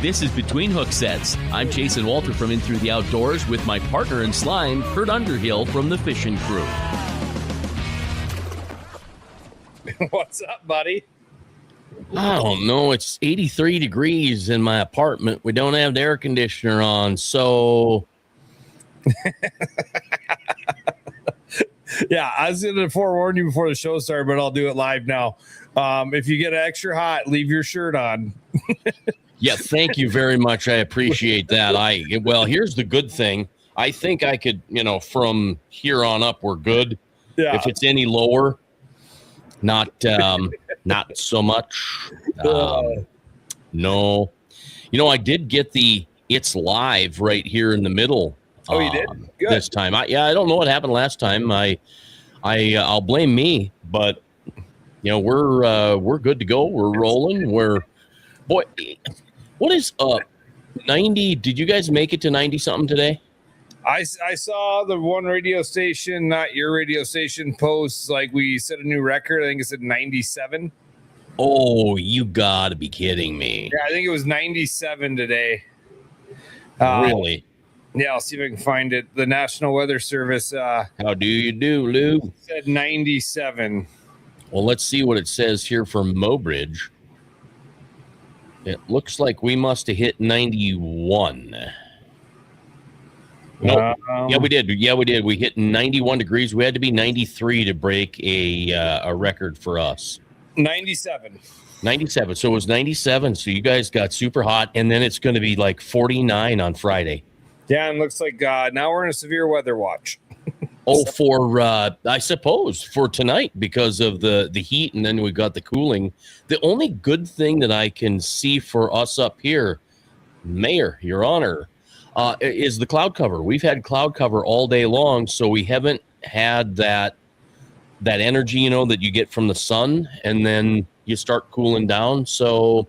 This is Between Hooksets. I'm Jason Walter from In Through the Outdoors with my partner in slime, Kurt Underhill from the fishing crew. What's up, buddy? I don't know. It's 83 degrees in my apartment. We don't have the air conditioner on, so... Yeah, I was going to forewarn you before the show started, but I'll do it live now. If you get extra hot, leave your shirt on. Yeah, thank you very much. I appreciate that. Well, here's the good thing. I think I could, from here on up, we're good. Yeah. If it's any lower, not so much. No. I did get it's live right here in the middle. Oh, you did? Good. This time. I don't know what happened last time. I'll blame me, but we're good to go. We're rolling. Boy, what is 90? Did you guys make it to 90 something today? I saw the one radio station, not your radio station, posts like we set a new record. I think it said 97. Oh, you gotta be kidding me. Yeah, I think it was 97 today. Really? Yeah, I'll see if I can find it. The National Weather Service. How do you do, Lou? Said 97. Well, let's see what it says here from Mobridge. It looks like we must have hit 91. Nope. Yeah, we did. We hit 91 degrees. We had to be 93 to break a record for us. 97. 97. So it was 97. So you guys got super hot, and then it's going to be like 49 on Friday. Yeah, and looks like now we're in a severe weather watch. For I suppose for tonight because of the heat, and then we got the cooling. The only good thing that I can see for us up here, Mayor, Your Honor, is the cloud cover. We've had cloud cover all day long, so we haven't had that energy, that you get from the sun, and then you start cooling down. So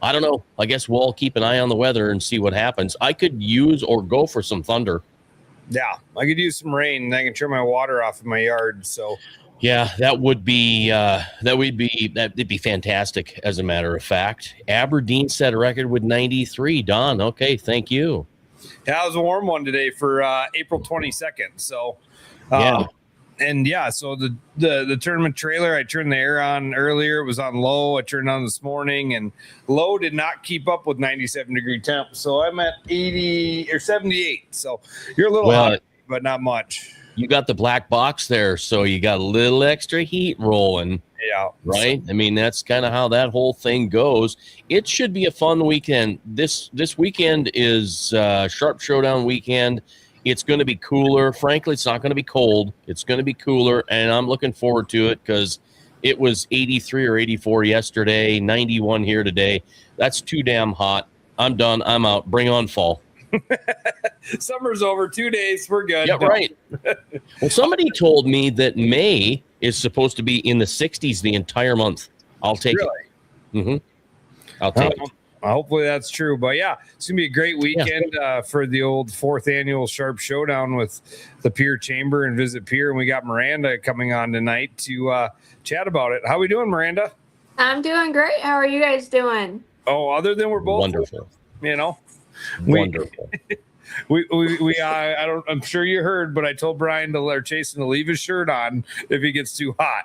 I don't know. I guess we'll all keep an eye on the weather and see what happens. I could use or go for some thunder. Yeah, I could use some rain, and I can turn my water off in my yard. So, yeah, that'd be fantastic. As a matter of fact, Aberdeen set a record with 93. Don, okay, thank you. Yeah, it was a warm one today for April 22nd. So, yeah. And yeah, so the tournament trailer, I turned the air on earlier. It was on low. I turned it on this morning, and low did not keep up with 97 degree temp. So I'm at 80 or 78. So you're a little hot, but not much. You got the black box there, so you got a little extra heat rolling. Yeah. Right? I mean, that's kind of how that whole thing goes. It should be a fun weekend. This weekend is Sharpe Showdown weekend. It's going to be cooler. Frankly, it's not going to be cold. It's going to be cooler, and I'm looking forward to it because it was 83 or 84 yesterday, 91 here today. That's too damn hot. I'm done. I'm out. Bring on fall. Summer's over. 2 days. We're good. Yeah, right. Well, somebody told me that May is supposed to be in the 60s the entire month. I'll take it. Mm-hmm. I'll take it. Hopefully that's true. But yeah, it's going to be a great weekend for the old 4th annual Sharpe Showdown with the Pierre Chamber and Visit Pierre. And we got Miranda coming on tonight to chat about it. How we doing, Miranda? I'm doing great. How are you guys doing? Oh, other than we're both wonderful. Wonderful. I'm sure you heard, but I told Brian or Jason to leave his shirt on if he gets too hot.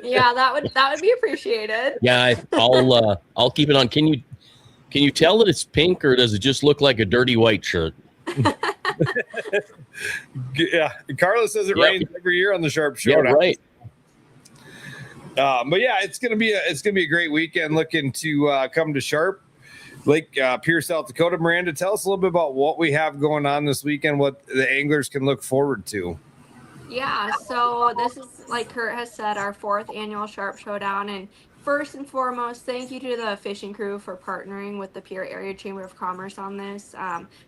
Yeah, that would be appreciated. Yeah, I'll keep it on. Can you tell that it's pink, or does it just look like a dirty white shirt? Yeah, Carla says it rains every year on the Sharpe Showdown. Yeah, right. But yeah, it's gonna be a great weekend. Looking to come to Sharpe, Lake Pierre, South Dakota. Miranda, tell us a little bit about what we have going on this weekend, what the anglers can look forward to. Yeah, so this is, like Kurt has said, our 4th annual Sharpe Showdown, and first and foremost, thank you to the fishing crew for partnering with the Pierre Area Chamber of Commerce on this.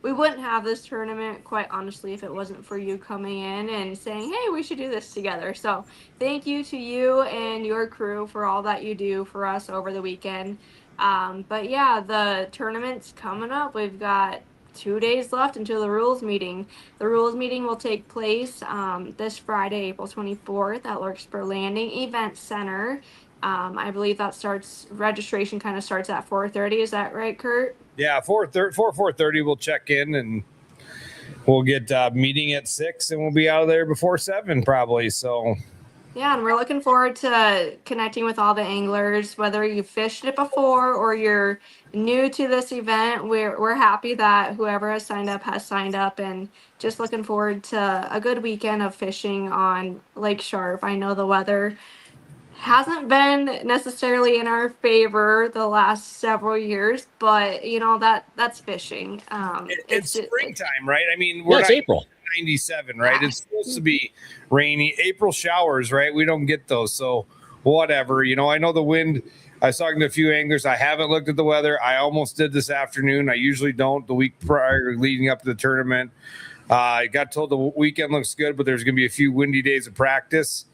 We wouldn't have this tournament, quite honestly, if it wasn't for you coming in and saying, hey, we should do this together. So thank you to you and your crew for all that you do for us over the weekend. But yeah, the tournament's coming up. We've got 2 days left until the rules meeting. The rules meeting will take place this Friday, April 24th at Larkspur Landing Event Center. I believe that registration kind of starts at 4:30. Is that right, Kurt? Yeah, 4:30 we'll check in, and we'll get meeting at 6, and we'll be out of there before 7 probably. So yeah, and we're looking forward to connecting with all the anglers, whether you fished it before or you're new to this event. We're happy that whoever has signed up, and just looking forward to a good weekend of fishing on Lake Sharpe. I know the weather hasn't been necessarily in our favor the last several years, but that's fishing. it's springtime, right? I mean, it's April. 97, right? It's supposed to be rainy. April showers, right? We don't get those, so whatever. I know the wind. I was talking to a few anglers. I haven't looked at the weather. I almost did this afternoon. I usually don't. The week prior, leading up to the tournament, I got told the weekend looks good, but there's going to be a few windy days of practice.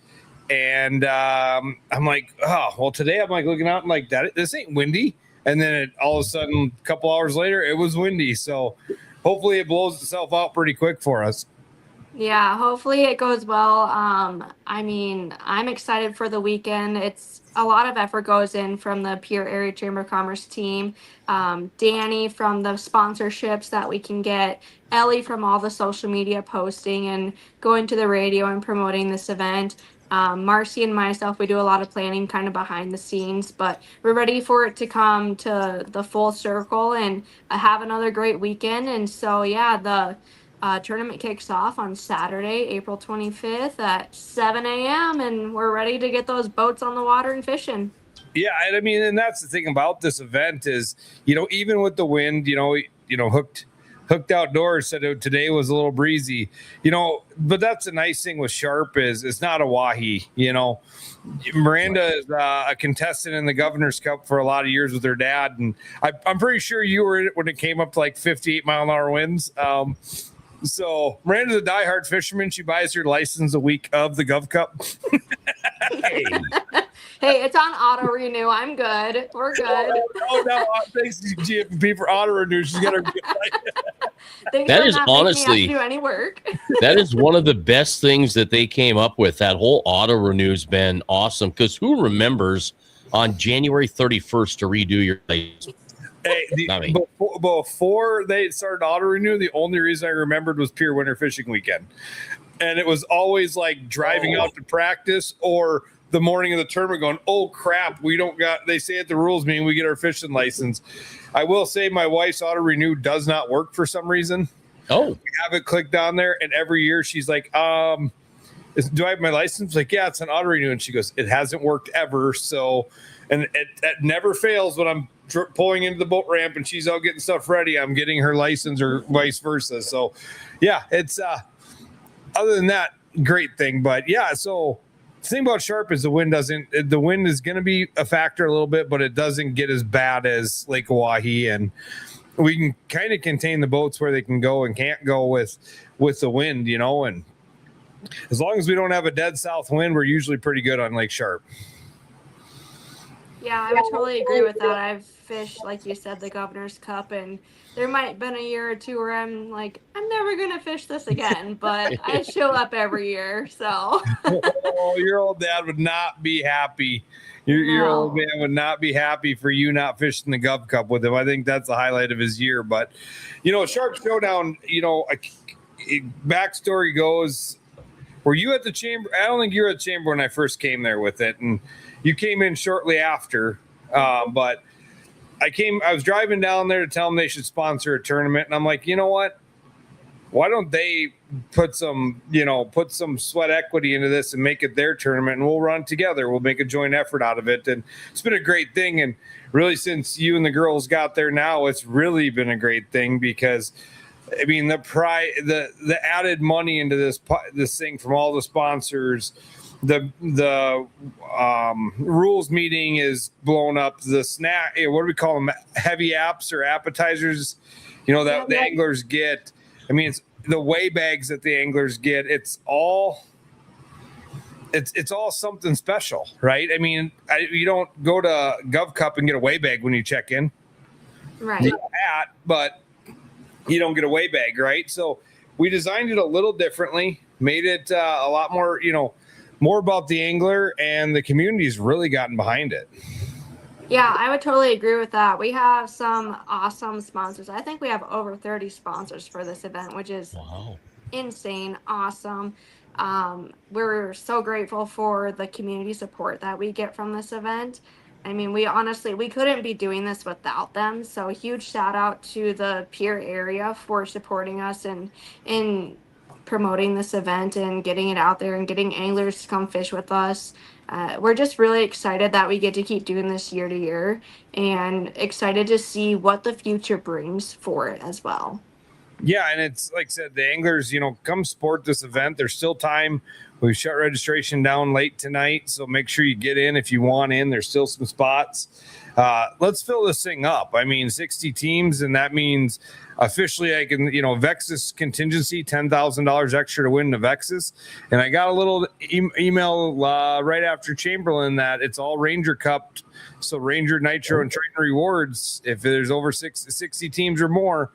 And I'm like, oh, well, today I'm like looking out and like, that this ain't windy. And then all of a sudden, a couple hours later, it was windy. So hopefully it blows itself out pretty quick for us. Yeah, hopefully it goes well. I mean, I'm excited for the weekend. It's a lot of effort goes in from the Pierre Area Chamber of Commerce team. Danny from the sponsorships that we can get, Ellie from all the social media posting and going to the radio and promoting this event. Marcy and myself, we do a lot of planning kind of behind the scenes, but we're ready for it to come to the full circle and have another great weekend. And so, yeah, the tournament kicks off on Saturday, April 25th at 7 a.m. and we're ready to get those boats on the water and fishing. Yeah, and I mean, and that's the thing about this event is, even with the wind, Hooked Outdoors said today was a little breezy, but that's the nice thing with Sharpe is it's not a wahi. Miranda is a contestant in the Governor's Cup for a lot of years with her dad, and I'm pretty sure you were in it when it came up to like 58 mile an hour winds. So Miranda's a diehard fisherman. She buys her license a week of the Gov Cup. Hey, it's on auto renew. I'm good. We're good. No, thanks to GFP for auto renew. She's got her. That is honestly do any work. That is one of the best things that they came up with. That whole auto renew's been awesome. Because who remembers on January 31st to redo your license? Hey, before they started auto renew, the only reason I remembered was Pierre Winter Fishing Weekend, and it was always like driving out to practice or the morning of the tournament going, oh crap, we don't got, they say at the rules meeting we get our fishing license. I will say my wife's auto renew does not work for some reason. Oh, we have it clicked on there, and every year she's like, do I have my license? Like, yeah, it's an auto renew. And she goes, it hasn't worked ever. So, and it never fails when I'm pulling into the boat ramp and she's out getting stuff ready, I'm getting her license or vice versa. So yeah, it's other than that, great thing. But yeah, so the thing about Sharpe is the wind is going to be a factor a little bit, but it doesn't get as bad as Lake Oahe, and we can kind of contain the boats where they can go and can't go with the wind, and as long as we don't have a dead south wind, we're usually pretty good on Lake Sharpe. Yeah, I would totally agree with that. I've fished, like you said, the Governor's Cup, and there might have been a year or two where I'm like, I'm never going to fish this again, but I show up every year, so. Oh, your old dad would not be happy. Your old man would not be happy for you not fishing the Gov Cup with him. I think that's the highlight of his year. But, Sharpe Showdown, backstory goes, were you at the chamber? I don't think you were at the chamber when I first came there with it, and you came in shortly after, but I was driving down there to tell them they should sponsor a tournament. And I'm like, you know what? Why don't they put some sweat equity into this and make it their tournament, and we'll run together. We'll make a joint effort out of it. And it's been a great thing. And really, since you and the girls got there now, it's really been a great thing because, I mean, the added money into this thing from all the sponsors, the rules meeting is blown up. The snack, what do we call them? Heavy apps or appetizers, that the anglers get. I mean, it's the weigh bags that the anglers get. It's all something special, right? I mean, you don't go to Gov Cup and get a weigh bag when you check in. Right. But you don't get a weigh bag, right? So we designed it a little differently, made it a lot more, more about the angler, and the community's really gotten behind it. Yeah, I would totally agree with that. We have some awesome sponsors. I think we have over 30 sponsors for this event, which is insane, awesome. We're so grateful for the community support that we get from this event. I mean, we couldn't be doing this without them. So a huge shout out to the Pierre area for supporting us and in promoting this event and getting it out there and getting anglers to come fish with us. We're just really excited that we get to keep doing this year to year, and excited to see what the future brings for it as well. Yeah, and it's like I said, the anglers, come support this event. There's still time. We've shut registration down late tonight, so make sure you get in if you want in. There's still some spots. Let's fill this thing up. I mean, 60 teams, and that means officially I can, Vexus contingency, $10,000 extra to win the Vexus. And I got a little email right after Chamberlain that it's all Ranger Cup. So Ranger, Nitro, and Triton rewards. If there's over 60 teams or more,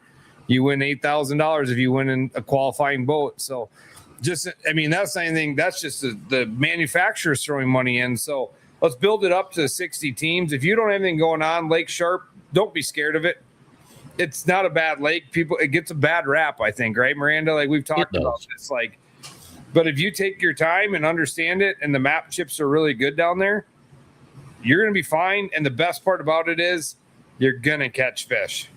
you win $8,000 if you win in a qualifying boat. So that's not anything. That's just the manufacturers throwing money in. So let's build it up to 60 teams. If you don't have anything going on, Lake Sharpe, don't be scared of it. It's not a bad lake. It gets a bad rap, I think, right, Miranda? Like we've talked about this. But if you take your time and understand it, and the map chips are really good down there, you're going to be fine. And the best part about it is you're going to catch fish.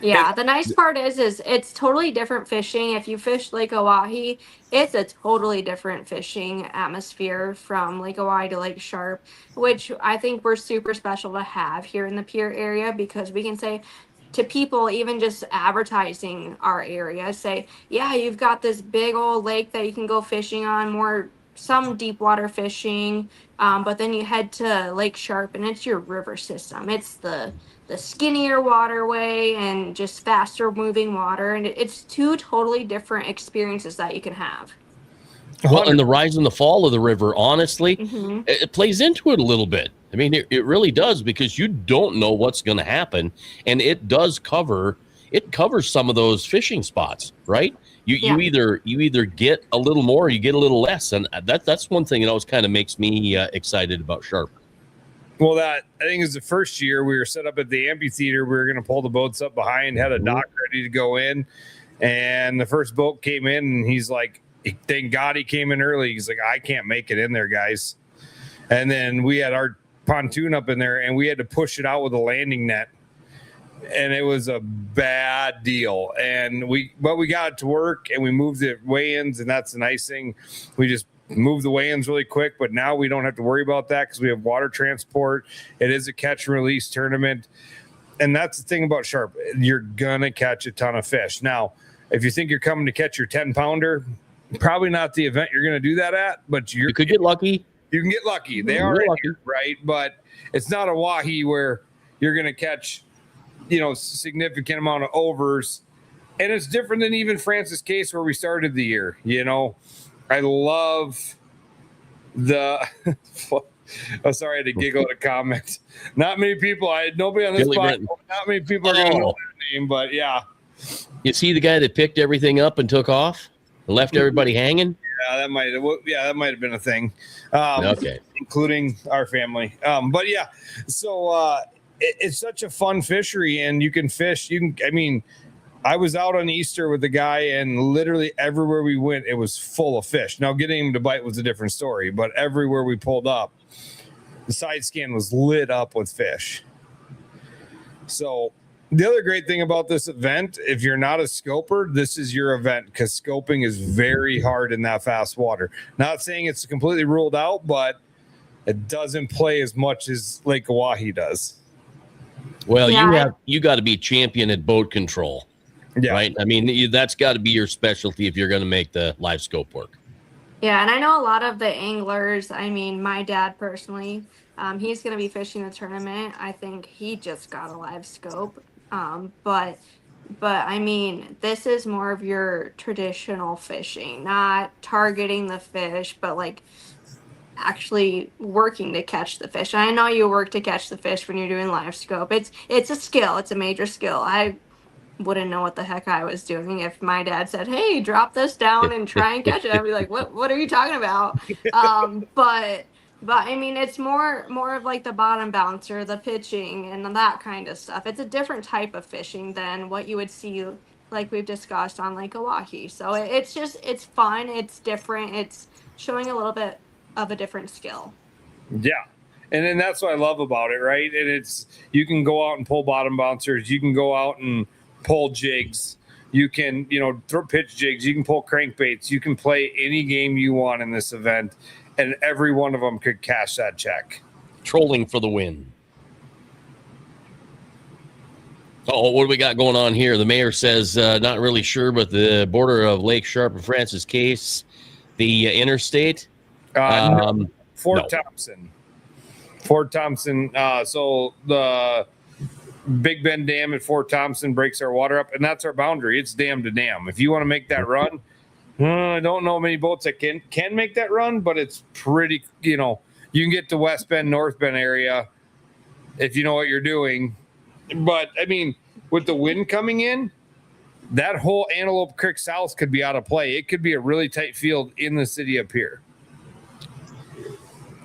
Yeah, the nice part is it's totally different fishing. If you fish Lake Oahe, it's a totally different fishing atmosphere from Lake Oahe to Lake Sharpe, which I think we're super special to have here in the Pierre area, because we can say to people, even just advertising our area, say, yeah, you've got this big old lake that you can go fishing on, some deep water fishing, but then you head to Lake Sharpe and it's your river system. It's the skinnier waterway and just faster moving water, and it's two totally different experiences that you can have. Well, and the rise and the fall of the river, honestly, it plays into it a little bit. I mean, it really does, because you don't know what's going to happen, and it covers some of those fishing spots, right? You either get a little more or you get a little less, and that's one thing that always kind of makes me excited about Sharpe. Well, that I think is the first year we were set up at the amphitheater. We were going to pull the boats up behind, had a dock ready to go in, and the first boat came in, and he's like, thank God he came in early. He's like, I can't make it in there, guys. And then we had our pontoon up in there, and we had to push it out with a landing net, and it was a bad deal. And we got it to work, and we moved the weigh-ins, and that's the nice thing. We just move the weigh-ins really quick, but now we don't have to worry about that because we have water transport. It is a catch and release tournament, and that's the thing about Sharpe. You're gonna catch a ton of fish. Now, if you think you're coming to catch your 10-pounder, probably not the event you're gonna do that at, but you could get lucky. You can get lucky. They are lucky, right? But it's not a Oahe where you're gonna catch, significant amount of overs, and it's different than even Francis Case where we started the year. I love the oh, sorry, I had to giggle at a comment. Not many people, nobody on this podcast, not many people are going to know that name, but yeah. You see the guy that picked everything up and took off and left everybody hanging? Yeah, that might have been a thing. Okay. Including our family. But yeah, so it's such a fun fishery, and you can fish. I was out on Easter with the guy, and literally everywhere we went, it was full of fish. Now, getting him to bite was a different story, but everywhere we pulled up, the side scan was lit up with fish. So the other great thing about this event, if you're not a scoper, this is your event, because scoping is very hard in that fast water. Not saying it's completely ruled out, but it doesn't play as much as Lake Oahe does. Well, you got to be champion at boat control. Yeah. Right. I mean, that's got to be your specialty if you're going to make the live scope work. Yeah. And I know a lot of the anglers, my dad personally, he's going to be fishing the tournament. I think he just got a live scope. But this is more of your traditional fishing, not targeting the fish, but actually working to catch the fish. I know you work to catch the fish when you're doing live scope. It's a skill. It's a major skill. wouldn't know what the heck I was doing. If my dad said, "Hey, drop this down and try and catch it," I'd be like, "What are you talking about?" But I mean, it's more of like the bottom bouncer, the pitching, and that kind of stuff. It's a different type of fishing than what you would see, like we've discussed on Lake Oahe. So it's fun, it's different, it's showing a little bit of a different skill. Yeah. And then that's what I love about it, right? And it's, you can go out and pull bottom bouncers, you can go out and pull jigs, you can, throw pitch jigs, you can pull crankbaits, you can play any game you want in this event, and every one of them could cash that check. Trolling for the win. Oh, what do we got going on here? The mayor says, not really sure, but the border of Lake Sharpe and Francis Case, the interstate. Fort Thompson. Fort Thompson. So the Big Bend Dam at Fort Thompson breaks our water up, and that's our boundary. It's dam to dam. If you want to make that run, I don't know many boats that can make that run, but it's pretty, you can get to West Bend, North Bend area if you know what you're doing. But, I mean, with the wind coming in, that whole Antelope Creek South could be out of play. It could be a really tight field in the city up here.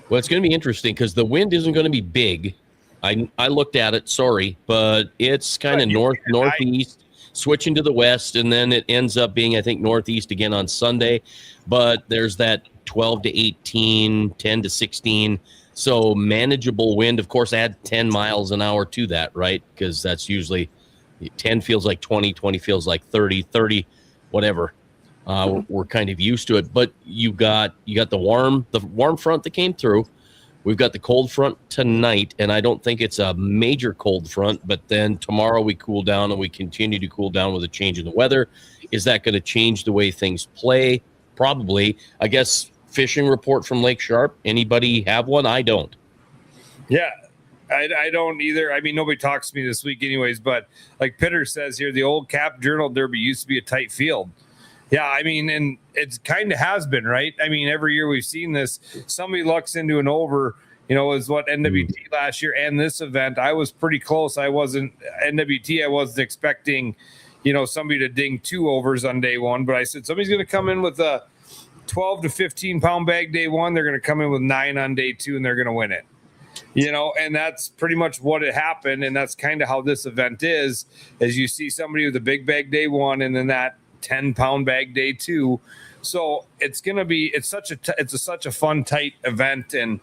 Well, it's going to be interesting because the wind isn't going to be big. I looked at it, sorry, but it's kind of northeast, switching to the west, and then it ends up being, I think, northeast again on Sunday. But there's that 12 to 18, 10 to 16. So manageable wind. Of course, add 10 miles an hour to that, right? Because that's usually 10 feels like 20, 20 feels like 30, 30, whatever. We're kind of used to it. But you got the warm front that came through. We've got the cold front tonight, and I don't think it's a major cold front, but then tomorrow we cool down and we continue to cool down with a change in the weather. Is that going to change the way things play? Probably. I guess fishing report from Lake Sharpe. Anybody have one? I don't. Yeah, I don't either. I mean, nobody talks to me this week anyways, but like Pitter says here, the old Cap Journal Derby used to be a tight field. Yeah, I mean, and it's kind of has been, right? I mean, every year we've seen this. Somebody lucks into an over, is what NWT last year and this event. I was pretty close. NWT, I wasn't expecting, somebody to ding 2 overs on day one, but I said somebody's going to come in with a 12 to 15 pound bag day one. They're going to come in with 9 on day 2, and they're going to win it. And that's pretty much what it happened. And that's kind of how this event is you see somebody with a big bag day one, and then that 10 pound bag day 2. So it's going to be, it's such a fun, tight event, and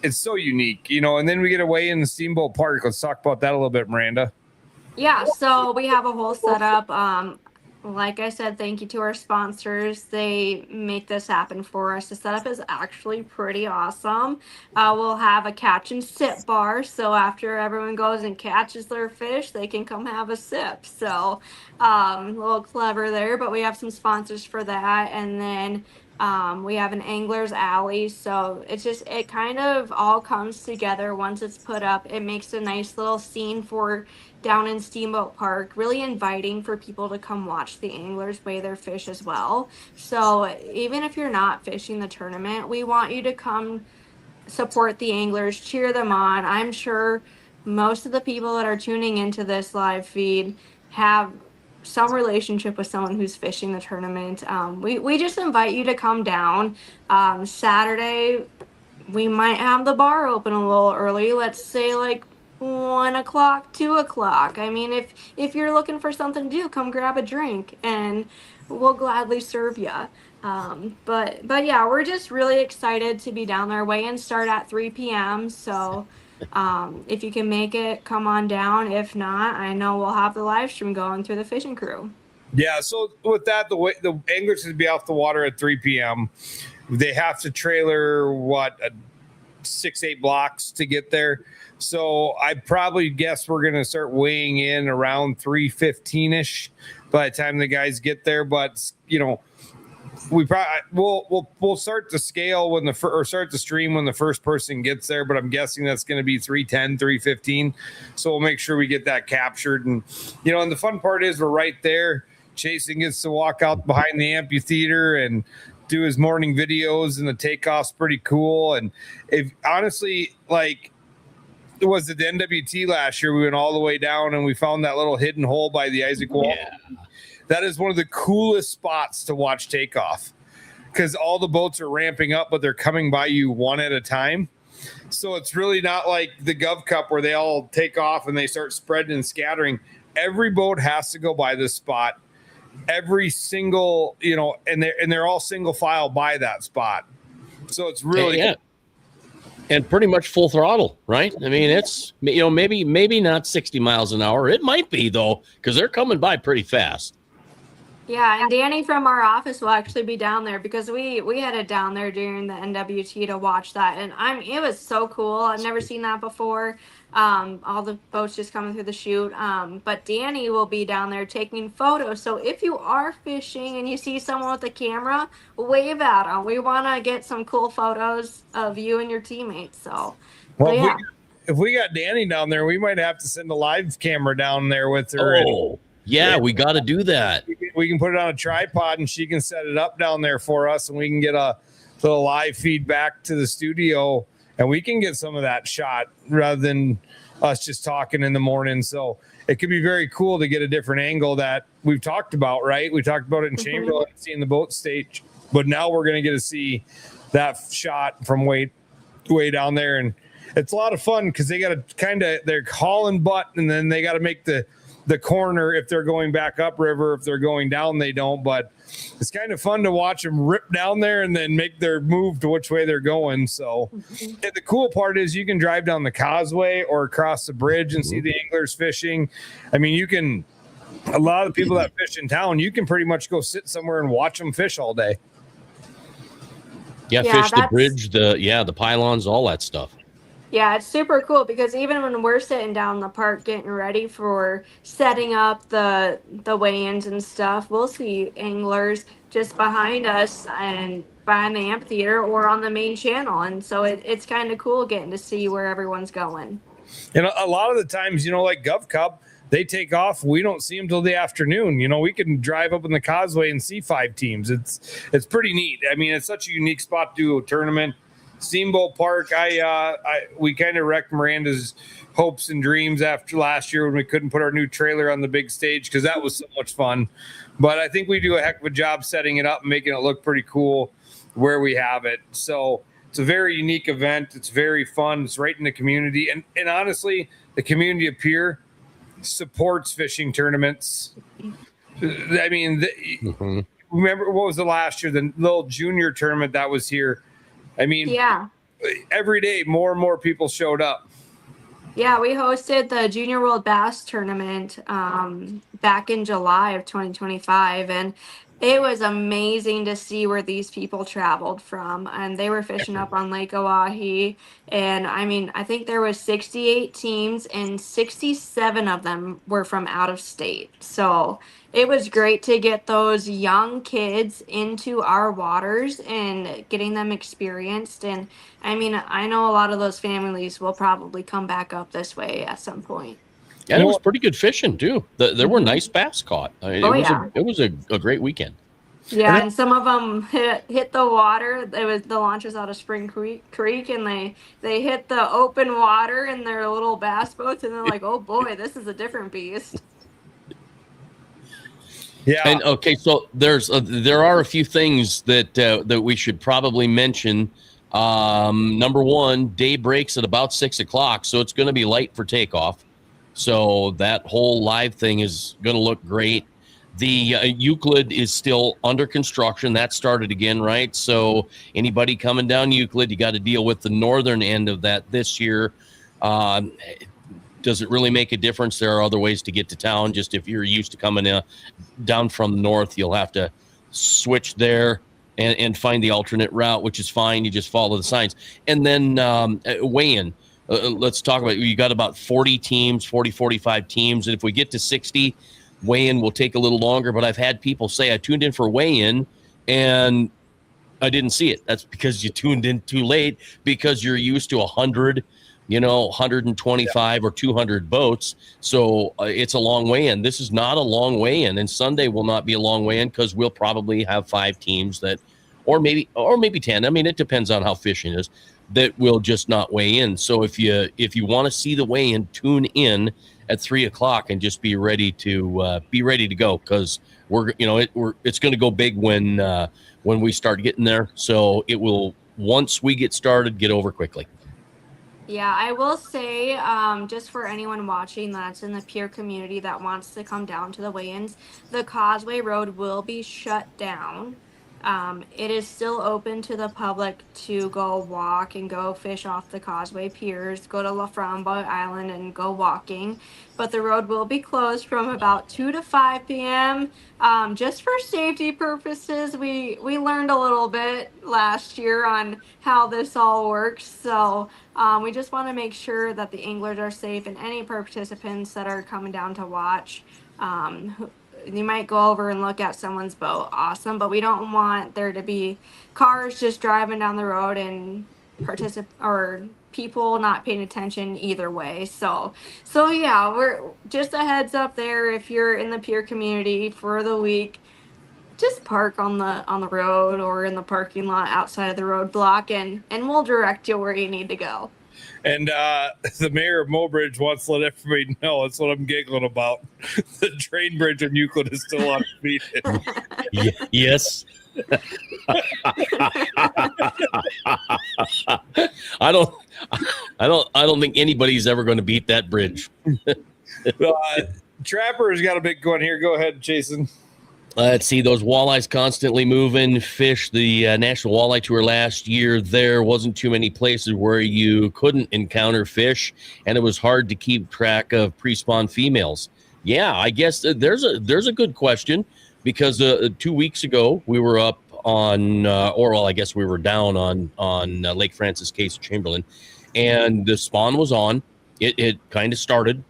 it's so unique, and then we get away in the Steamboat Park. Let's talk about that a little bit, Miranda. Yeah, so we have a whole setup. Like I said, thank you to our sponsors. They make this happen for us. The setup is actually pretty awesome. We'll have a catch and sip bar. So after everyone goes and catches their fish, they can come have a sip. So a little clever there, but we have some sponsors for that. And then we have an angler's alley. So it kind of all comes together once it's put up. It makes a nice little scene for down in Steamboat Park, really inviting for people to come watch the anglers weigh their fish as well. So even if you're not fishing the tournament, we want you to come support the anglers, cheer them on. I'm sure most of the people that are tuning into this live feed have some relationship with someone who's fishing the tournament. We just invite you to come down. Saturday, we might have the bar open a little early. Let's say like 1 o'clock, 2 o'clock. I mean, if you're looking for something to do, come grab a drink and we'll gladly serve you. But yeah, we're just really excited to be down there. Weigh-ins start at 3 p.m. So if you can make it, come on down. If not, I know we'll have the live stream going through the fishing crew. Yeah, so with that, the anglers should be off the water at 3 p.m. They have to trailer 6-8 blocks to get there. So I probably guess we're going to start weighing in around 3:15ish by the time the guys get there. But we'll start the scale start the stream when the first person gets there. But I'm guessing that's going to be 3:10, 3:15. So we'll make sure we get that captured. And and the fun part is we're right there. Chasen gets to walk out behind the amphitheater and do his morning videos, and the takeoff's pretty cool. And if honestly, was it the NWT last year? We went all the way down and we found that little hidden hole by the Isaac Wall. Yeah. That is one of the coolest spots to watch takeoff because all the boats are ramping up, but they're coming by you one at a time. So it's really not like the Gov Cup where they all take off and they start spreading and scattering. Every boat has to go by this spot. Every single, and they're all single file by that spot. So it's really yeah. And pretty much full throttle, right? I mean, it's maybe not 60 miles an hour. It might be though, because they're coming by pretty fast. Yeah, and Danny from our office will actually be down there because we headed down there during the NWT to watch that, and it was so cool. I've never seen that before. All the boats just coming through the chute. But Danny will be down there taking photos. So if you are fishing and you see someone with a camera, wave at them. We want to get some cool photos of you and your teammates. So, well, yeah. If we got Danny down there, we might have to send a live camera down there with her. Oh, yeah, we got to do that. We can put it on a tripod and she can set it up down there for us and we can get a little live feedback to the studio and we can get some of that shot rather than us just talking in the morning. So it could be very cool to get a different angle that we've talked about, right? We talked about it in Chamberlain, seeing the boat stage, but now we're going to get to see that shot from way down there. And it's a lot of fun because they got to they're hauling butt and then they got to make the corner if they're going back upriver. If they're going down, they don't. But it's kind of fun to watch them rip down there and then make their move to which way they're going. So and the cool part is you can drive down the causeway or across the bridge and see the anglers fishing. I mean, a lot of the people that fish in town, you can pretty much go sit somewhere and watch them fish all day. Yeah, fish the bridge, the pylons, all that stuff. Yeah, it's super cool because even when we're sitting down in the park getting ready for setting up the weigh-ins and stuff, we'll see anglers just behind us and behind the amphitheater or on the main channel. And so it's kind of cool getting to see where everyone's going. And a lot of the times, like Gov Cup, they take off. We don't see them till the afternoon. We can drive up in the causeway and see 5 teams. It's pretty neat. I mean, it's such a unique spot to do a tournament. Steamboat Park, we kind of wrecked Miranda's hopes and dreams after last year when we couldn't put our new trailer on the big stage because that was so much fun. But I think we do a heck of a job setting it up and making it look pretty cool where we have it. So it's a very unique event. It's very fun. It's right in the community. And honestly, the community of Pierre supports fishing tournaments. I mean, remember what was the last year? The little junior tournament that was here. I mean, yeah. Every day more and more people showed up. Yeah, we hosted the Junior World Bass Tournament back in July of 2025, and it was amazing to see where these people traveled from. And they were fishing up on Lake Oahe, and I mean, I think there was 68 teams, and 67 of them were from out of state. So it was great to get those young kids into our waters and getting them experienced. And I mean, I know a lot of those families will probably come back up this way at some point. And it was pretty good fishing too. There were nice bass caught. I mean, it was a great weekend. Yeah, and some of them hit the water. It was the launch was out of Spring Creek, and they hit the open water in their little bass boats, and they're like, "Oh boy, this is a different beast." Yeah. And okay, so there are a few things that we should probably mention. Number one, day breaks at about 6:00, so it's going to be light for takeoff. So that whole live thing is going to look great. The Euclid is still under construction. That started again, right? So anybody coming down Euclid, you got to deal with the northern end of that this year. Does it really make a difference? There are other ways to get to town. Just if you're used to coming down from the north, you'll have to switch there and find the alternate route, which is fine. You just follow the signs. And then weigh-in. Let's talk about it. You got about 40 teams, 45 teams. And if we get to 60, weigh-in will take a little longer. But I've had people say, I tuned in for weigh-in and I didn't see it. That's because you tuned in too late because you're used to 100, 125 or 200 boats. So it's a long weigh-in. This is not a long weigh-in. And Sunday will not be a long weigh-in because we'll probably have 5 teams or maybe 10. I mean, it depends on how fishing is. that will just not weigh in. So if you want to see the weigh-in, tune in at 3:00 and just be ready to go, because it's going to go big when we start getting there. So it will, once we get started, get over quickly. Yeah, I will say, just for anyone watching that's in the Pierre community that wants to come down to the weigh-ins, the Causeway Road will be shut down. It is still open to the public to go walk and go fish off the Causeway piers, go to La Framba Island and go walking. But the road will be closed from about 2 to 5 p.m. Just for safety purposes. We learned a little bit last year on how this all works. So we just want to make sure that the anglers are safe and any participants that are coming down to watch. You might go over and look at someone's boat, awesome, but we don't want there to be cars just driving down the road and or people not paying attention either way. So yeah, we're just a heads up there. If you're in the Pierre community for the week, just park on the road or in the parking lot outside of the roadblock, and we'll direct you where you need to go. And the mayor of Mobridge wants to let everybody know, that's what I'm giggling about. The train bridge in Euclid is still undefeated. Yes. I don't think anybody's ever going to beat that bridge. Trapper's got a big one here. Go ahead, Jason. Let's see, those walleyes constantly moving. Fish the National Walleye Tour last year. There wasn't too many places where you couldn't encounter fish, and it was hard to keep track of pre-spawn females. Yeah, I guess there's a good question, because 2 weeks ago we were up on, I guess we were down on Lake Francis Case Chamberlain, and the spawn was on. It kind of started.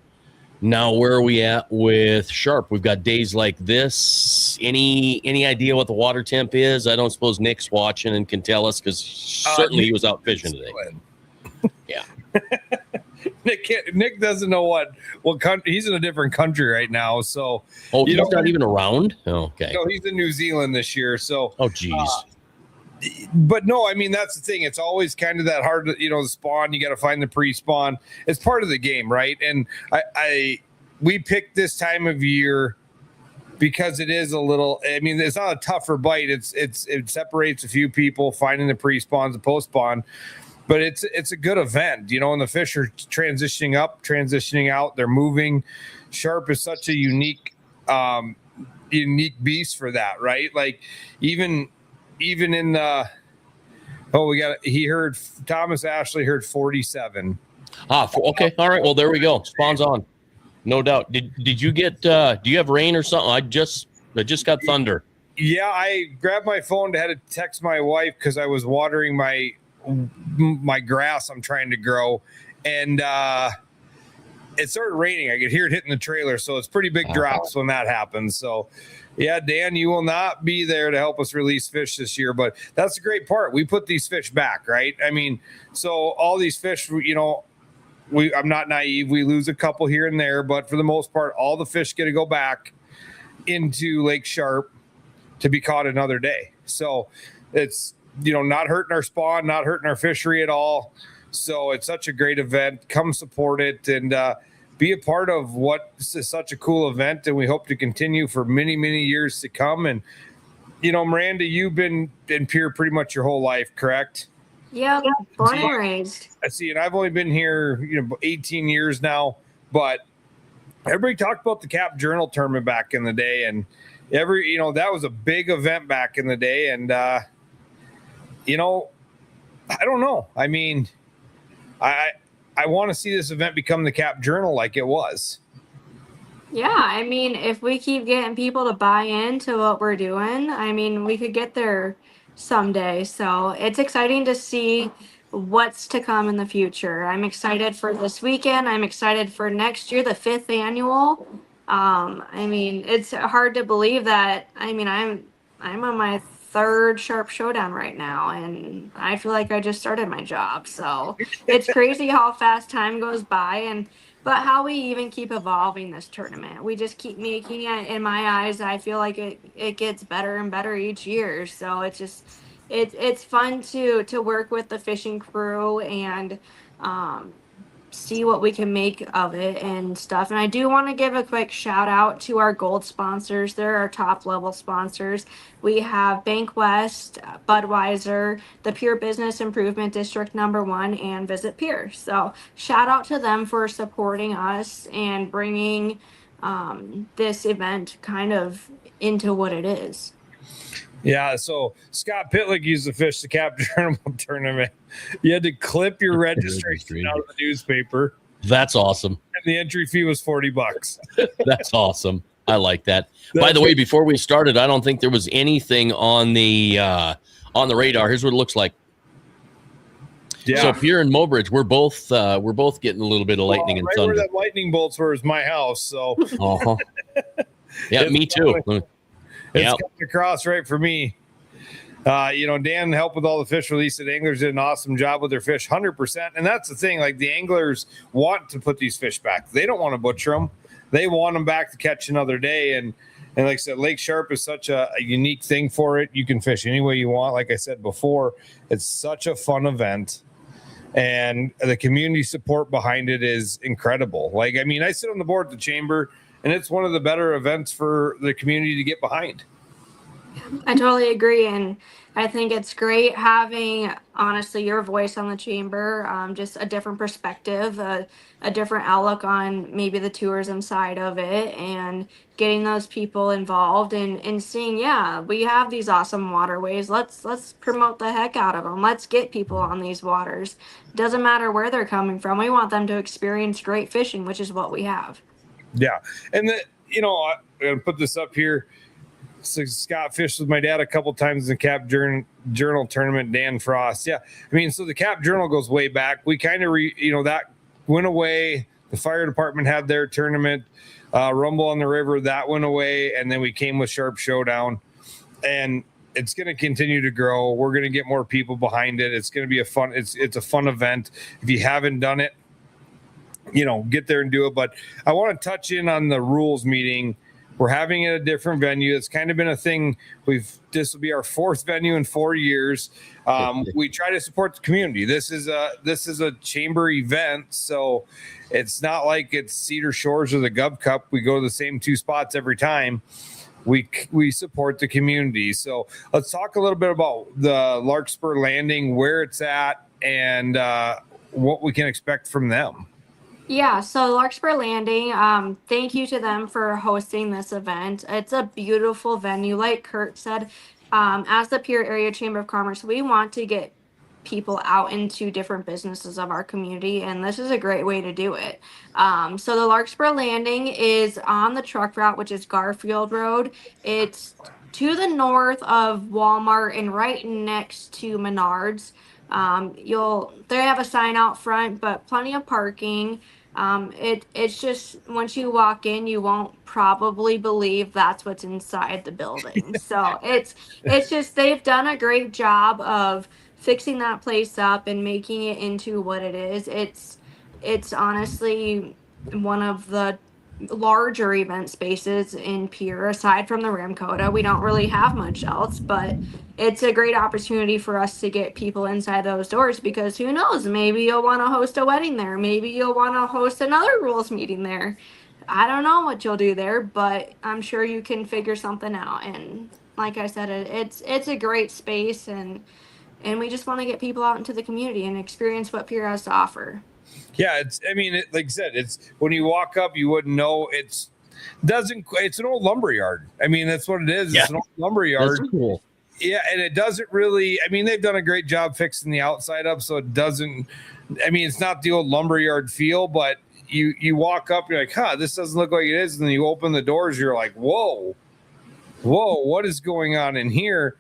Now, where are we at with Sharpe? We've got days like this. Any idea what the water temp is? I don't suppose Nick's watching and can tell us, because certainly he was out fishing today. Yeah. Nick doesn't know what country. He's in a different country right now. So he's not even around? Oh, okay. No, he's in New Zealand this year. So geez. But no, I mean, that's the thing. It's always kind of that hard, the spawn. You got to find the pre-spawn. It's part of the game, right? And we picked this time of year because it is a little. I mean, it's not a tougher bite. It separates a few people finding the pre-spawns, the post-spawn, but it's a good event, and the fish are transitioning up, transitioning out. They're moving. Sharpe is such a unique beast for that, right? Like even in Thomas Ashley heard 47. Okay. All right. Well, there we go. Spawn's on. No doubt. Did you get, do you have rain or something? I just got thunder. Yeah. I grabbed my phone to had to text my wife, cause I was watering my grass I'm trying to grow. And, it started raining. I could hear it hitting the trailer. So it's pretty big drops when that happens. So yeah, Dan, you will not be there to help us release fish this year, but that's the great part. We put these fish back, right? I mean, so all these fish, I'm not naive. We lose a couple here and there, but for the most part, all the fish get to go back into Lake Sharpe to be caught another day. So it's, not hurting our spawn, not hurting our fishery at all. So it's such a great event. Come support it and be a part of what is such a cool event. And we hope to continue for many, many years to come. And, Miranda, you've been in Pierre pretty much your whole life, correct? Yeah, born and raised. I see. And I've only been here, 18 years now. But everybody talked about the Cap Journal tournament back in the day. And that was a big event back in the day. And, I don't know. I mean, I want to see this event become the Cap Journal like it was. Yeah, I mean, if we keep getting people to buy into what we're doing, I mean, we could get there someday. So it's exciting to see what's to come in the future. I'm excited for this weekend. I'm excited for next year, the 5th annual. I mean, it's hard to believe that. I mean, I'm on my 3rd Sharpe Showdown right now, and I feel like I just started my job. So it's crazy how fast time goes by, but how we even keep evolving this tournament. We just keep making it, in my eyes, I feel like it gets better and better each year. So it's just it's fun to work with the fishing crew and see what we can make of it and stuff. And I do want to give a quick shout out to our gold sponsors. They're our top level sponsors. We have Bank West, Budweiser, the Pure Business Improvement District #1, and Visit Pierre. So shout out to them for supporting us and bringing this event kind of into what it is. Yeah, so Scott Pitlick used to fish the Cap Journal tournament. You had to clip your registration out of the newspaper. That's awesome. And the entry fee was $40. That's awesome. I like that. By the way, before we started, I don't think there was anything on the radar. Here's what it looks like. Yeah. So Pierre and Mobridge, we're both getting a little bit of lightning and thunder. Where that lightning bolts were is my house. So. Yeah, me too. It's coming across right for me. Dan helped with all the fish release at Anglers, did an awesome job with their fish, 100%. And that's the thing, like the anglers want to put these fish back. They don't want to butcher them. They want them back to catch another day. And like I said, Lake Sharpe is such a unique thing for it. You can fish any way you want. Like I said before, it's such a fun event. And the community support behind it is incredible. Like, I mean, I sit on the board at the chamber, and it's one of the better events for the community to get behind. I totally agree. And I think it's great having, honestly, your voice on the chamber, just a different perspective, a different outlook on maybe the tourism side of it, and getting those people involved and seeing, we have these awesome waterways. Let's promote the heck out of them. Let's get people on these waters. Doesn't matter where they're coming from. We want them to experience great fishing, which is what we have. Yeah. And I'm going to put this up here. So Scott fished with my dad a couple times in the Cap Journal tournament, Dan Frost. Yeah. I mean, so the Cap Journal goes way back. We kind of, that went away. The fire department had their tournament, Rumble on the River, that went away. And then we came with Sharpe Showdown, and it's going to continue to grow. We're going to get more people behind it. It's going to be it's a fun event. If you haven't done it, get there and do it. But I want to touch in on the rules meeting. We're having it at a different venue. It's kind of been a thing. This will be our 4th venue in 4 years. We try to support the community. This is a chamber event, so it's not like it's Cedar Shores or the Gov Cup. We go to the same 2 spots every time. We support the community. So let's talk a little bit about the Larkspur Landing, where it's at, and what we can expect from them. Yeah, so Larkspur Landing, thank you to them for hosting this event. It's a beautiful venue. Like Kurt said, as the Pierre Area Chamber of Commerce, we want to get people out into different businesses of our community, and this is a great way to do it. So the Larkspur Landing is on the truck route, which is Garfield Road. It's to the north of Walmart and right next to Menards. They have a sign out front, but plenty of parking. It's just, once you walk in, you won't probably believe that's what's inside the building. So it's just, they've done a great job of fixing that place up and making it into what it is. It's honestly one of the larger event spaces in Pierre. Aside from the Ramcota, we don't really have much else, but it's a great opportunity for us to get people inside those doors, because who knows, maybe you'll want to host a wedding there, maybe you'll want to host another rules meeting there. I don't know what you'll do there, but I'm sure you can figure something out. And like I said, it's a great space, and we just want to get people out into the community and experience what Pierre has to offer. Yeah, like I said, it's when you walk up, you wouldn't know. It's an old lumber yard. I mean, that's what it is. Yeah. It's an old lumber yard. That's cool. Yeah, and it doesn't really, they've done a great job fixing the outside up, so it doesn't, it's not the old lumber yard feel, but you walk up, you're like, this doesn't look like it is, and then you open the doors, you're like, whoa, what is going on in here?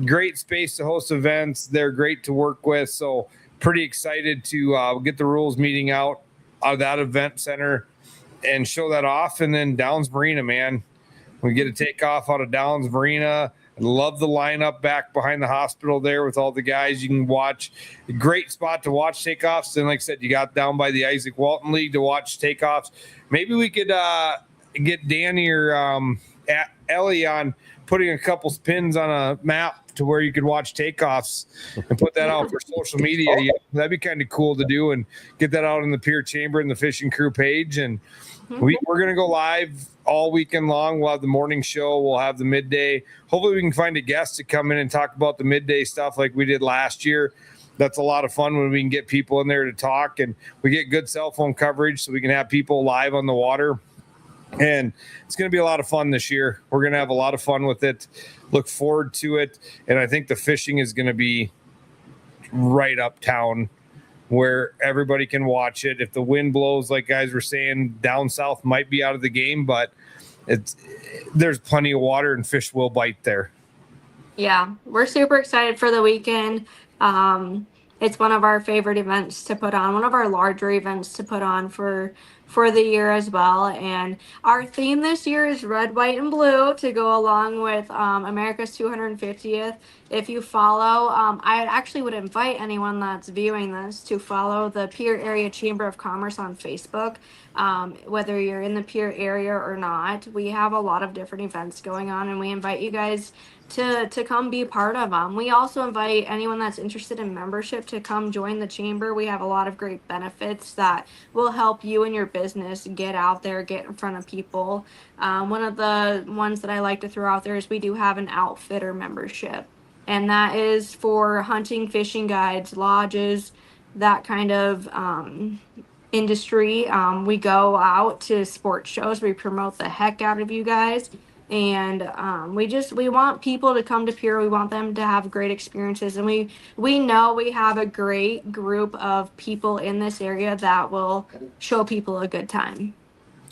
Great space to host events. They're great to work with, so pretty excited to get the rules meeting out of that event center and show that off. And then Downs Marina, man, we get a takeoff out of Downs Marina. I love the lineup back behind the hospital there with all the guys you can watch. A great spot to watch takeoffs. And like I said, you got down by the Isaac Walton League to watch takeoffs. Maybe we could get Danny or Ellie on putting a couple spins on a map to where you could watch takeoffs and put that out for social media. Yeah, that'd be kind of cool to do and get that out in the Pierre Chamber and the Fishing Crew page. And we're going to go live all weekend long. We'll have the morning show. We'll have the midday. Hopefully we can find a guest to come in and talk about the midday stuff like we did last year. That's a lot of fun when we can get people in there to talk, and we get good cell phone coverage so we can have people live on the water. And it's going to be a lot of fun this year. We're going to have a lot of fun with it. Look forward to it. And I think the fishing is going to be right uptown where everybody can watch it. If the wind blows, like guys were saying, down south might be out of the game, but there's plenty of water and fish will bite there. Yeah, we're super excited for the weekend. It's one of our favorite events to put on, one of our larger events to put on for the year as well. And our theme this year is red, white, and blue to go along with America's 250th. If you follow, I actually would invite anyone that's viewing this to follow the Pierre Area Chamber of Commerce on Facebook. Whether you're in the Pierre area or not, we have a lot of different events going on, and we invite you guys to come be part of them. We also invite anyone that's interested in membership to come join the chamber. We have a lot of great benefits that will help you and your business get out there, get in front of people. One of the ones that I like to throw out there is we do have an outfitter membership, and that is for hunting, fishing guides, lodges, that kind of industry. We go out to sports shows. We promote the heck out of you guys. And we want people to come to Pierre. We want them to have great experiences. And we know we have a great group of people in this area that will show people a good time.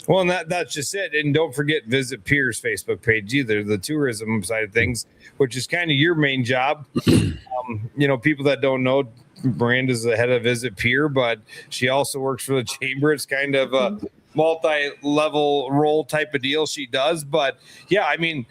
Well, and that's just it. And don't forget, visit Pierre's Facebook page either, the tourism side of things, which is kind of your main job. People that don't know, Miranda's the head of Visit Pierre, but she also works for the chamber. It's kind of a multi-level role type of deal she does. But yeah, I mean,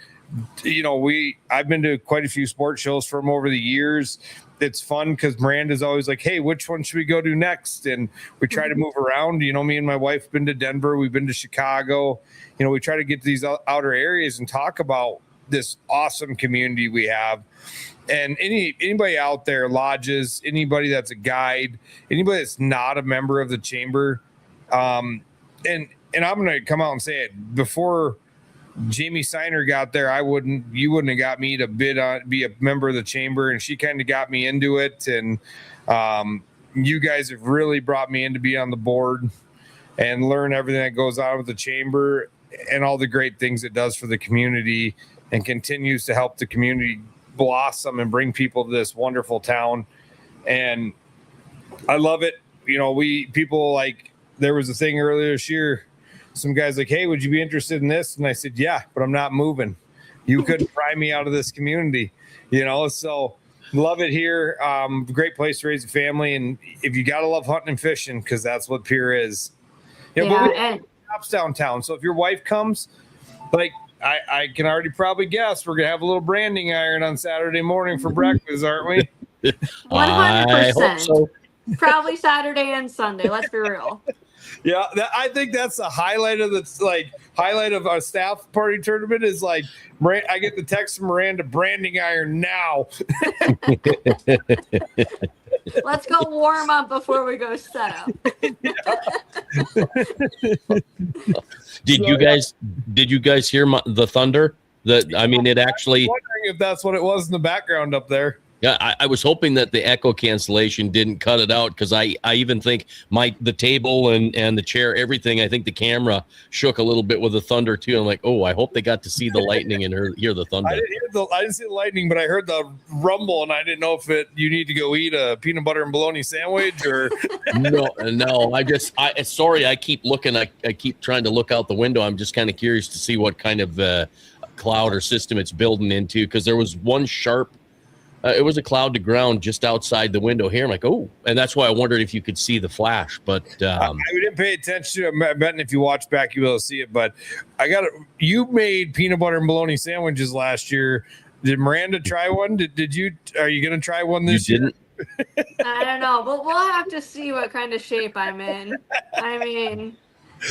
I've been to quite a few sports shows from over the years. It's fun because Miranda's always like, hey, which one should we go to next? And we try to move around. Me and my wife have been to Denver. We've been to Chicago. We try to get to these outer areas and talk about this awesome community we have. And anybody out there, lodges, anybody that's a guide, anybody that's not a member of the chamber, and I'm going to come out and say it, before Jamie Seiner got there, you wouldn't have got me to be a member of the chamber, and she kind of got me into it. And you guys have really brought me in to be on the board and learn everything that goes on with the chamber and all the great things it does for the community and continues to help the community blossom and bring people to this wonderful town. And I love it. People like, there was a thing earlier this year, some guys like, hey, would you be interested in this? And I said, yeah, but I'm not moving. You couldn't pry me out of this community, so love it here. Great place to raise a family. And if you got to love hunting and fishing, because that's what Pierre is. But we have shops downtown. So if your wife comes, like, I can already probably guess we're going to have a little branding iron on Saturday morning for breakfast, aren't we? 100%. I hope so. Probably Saturday and Sunday. Let's be real. Yeah, I think that's the highlight of our staff party tournament is like, I get the text from Miranda, branding iron now. Let's go warm up before we go set up. Did you guys hear the thunder? It actually. I'm wondering if that's what it was in the background up there. Yeah, I was hoping that the echo cancellation didn't cut it out, because I even think the table and the chair, everything, I think the camera shook a little bit with the thunder too. I'm like, oh, I hope they got to see the lightning and hear the thunder. I didn't see the lightning, but I heard the rumble, and I didn't know if you need to go eat a peanut butter and bologna sandwich or. No. I keep looking. I keep trying to look out the window. I'm just kind of curious to see what kind of cloud or system it's building into, because there was one sharp. It was a cloud to ground just outside the window here. I'm like, oh, and that's why I wondered if you could see the flash. But I didn't pay attention to it. I'm betting if you watch back, you'll be able to see it. But you made peanut butter and bologna sandwiches last year. Did Miranda try one? Did you? Are you going to try one this year? I don't know, but we'll have to see what kind of shape I'm in. I mean,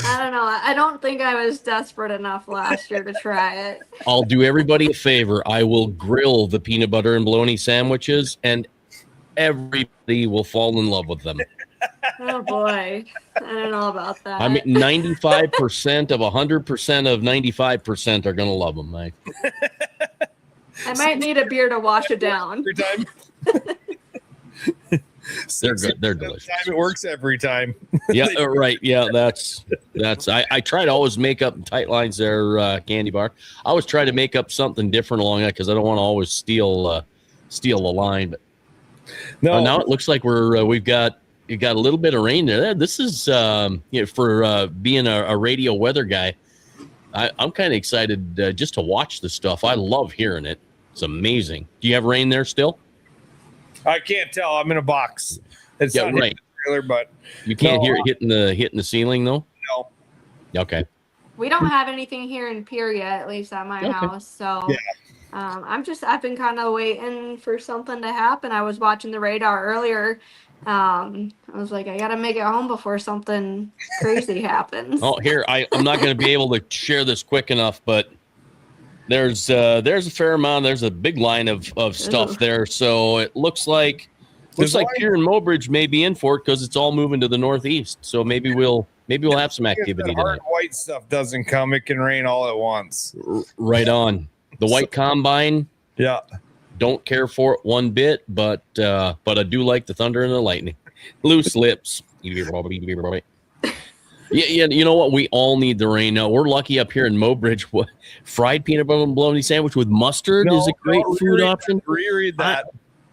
I don't know. I don't think I was desperate enough last year to try it. I'll do everybody a favor. I will grill the peanut butter and bologna sandwiches, and everybody will fall in love with them. Oh boy, I don't know about that. I mean, 95% of 100% of 95% are going to love them. I might need a beer to wash it down. Every time. They're good. They're delicious. It works every time. Yeah, right. Yeah, that's. I try to always make up tight lines there, candy bar. I always try to make up something different along that because I don't want to always steal a line. But No, now it looks like we've got a little bit of rain there. This is for being a radio weather guy. I'm kind of excited just to watch this stuff. I love hearing it. It's amazing. Do you have rain there still? I can't tell. I'm in a box. It's not right. the trailer, but You can't hear it hitting the ceiling though. no. Okay. We don't have anything here in Pierre yet, at least at my house. So Yeah. I've been kind of waiting for something to happen. I was watching the radar earlier. I was like, I gotta make it home before something crazy happens. Oh, here I'm not going to be able to share this quick enough, but there's a fair amount. There's a big line of stuff there, so it looks like here in Mobridge may be in for it because it's all moving to the northeast. So maybe we'll have some activity If the hard tonight. white stuff doesn't come, it can rain all at once. Right on. The white combine. Yeah. Don't care for it one bit, but I do like the thunder and the lightning. Loose lips. Yeah, you know what? We all need the rain now. We're lucky up here in Mobridge. What, fried peanut butter and bologna sandwich with mustard is a great food option. Reread that.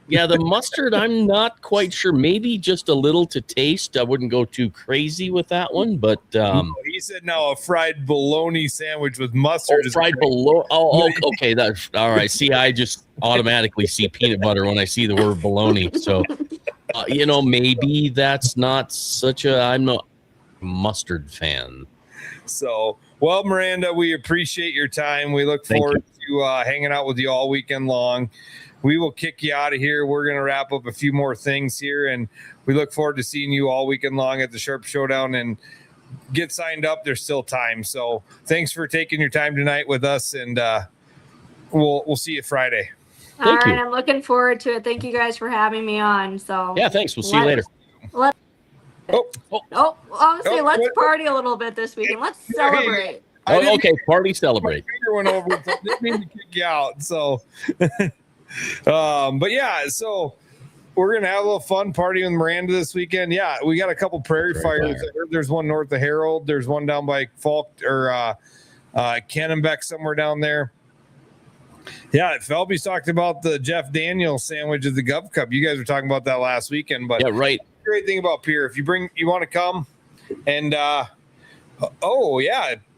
Yeah, the mustard, I'm not quite sure. Maybe just a little to taste. I wouldn't go too crazy with that one, but He said no, a fried bologna sandwich with mustard. fried bologna. Oh, okay. That's all right. See, I just automatically see peanut butter when I see the word bologna. So, maybe that's not I'm not a mustard fan. So, well, Miranda, we appreciate your time. We look forward to hanging out with you all weekend long. We will kick you out of here. We're going to wrap up a few more things here, and we look forward to seeing you all weekend long at the Sharpe Showdown. And get signed up. There's still time. So thanks for taking your time tonight with us, and we'll see you Friday. All right, I'm looking forward to it. Thank you guys for having me on. So yeah, thanks. We'll see you later. Let's party a little bit this weekend. Let's celebrate. Oh, okay, party celebrate. My finger went over, so I didn't mean to kick you out. So, but yeah, so we're gonna have a little fun party with Miranda this weekend. Yeah, we got a couple prairie fires. I heard there's one north of Harold. There's one down by Falk or Cannonbeck somewhere down there. Yeah, Felby's talked about the Jeff Daniels sandwich at the Gov Cup. You guys were talking about that last weekend, but yeah, right. Great thing about Pierre, if you want to come, and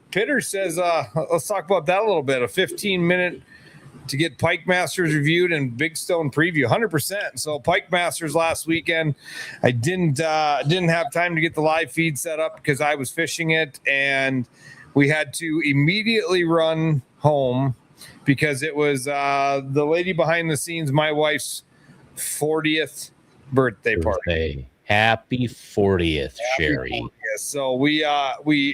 Pitter says let's talk about that a little bit. A 15-minute to get Pike Masters reviewed and Big Stone preview, 100%. So Pike Masters last weekend, I didn't have time to get the live feed set up because I was fishing it, and we had to immediately run home because it was the lady behind the scenes, my wife's 40th birthday party. Happy 40th, Sherry. 40th. So we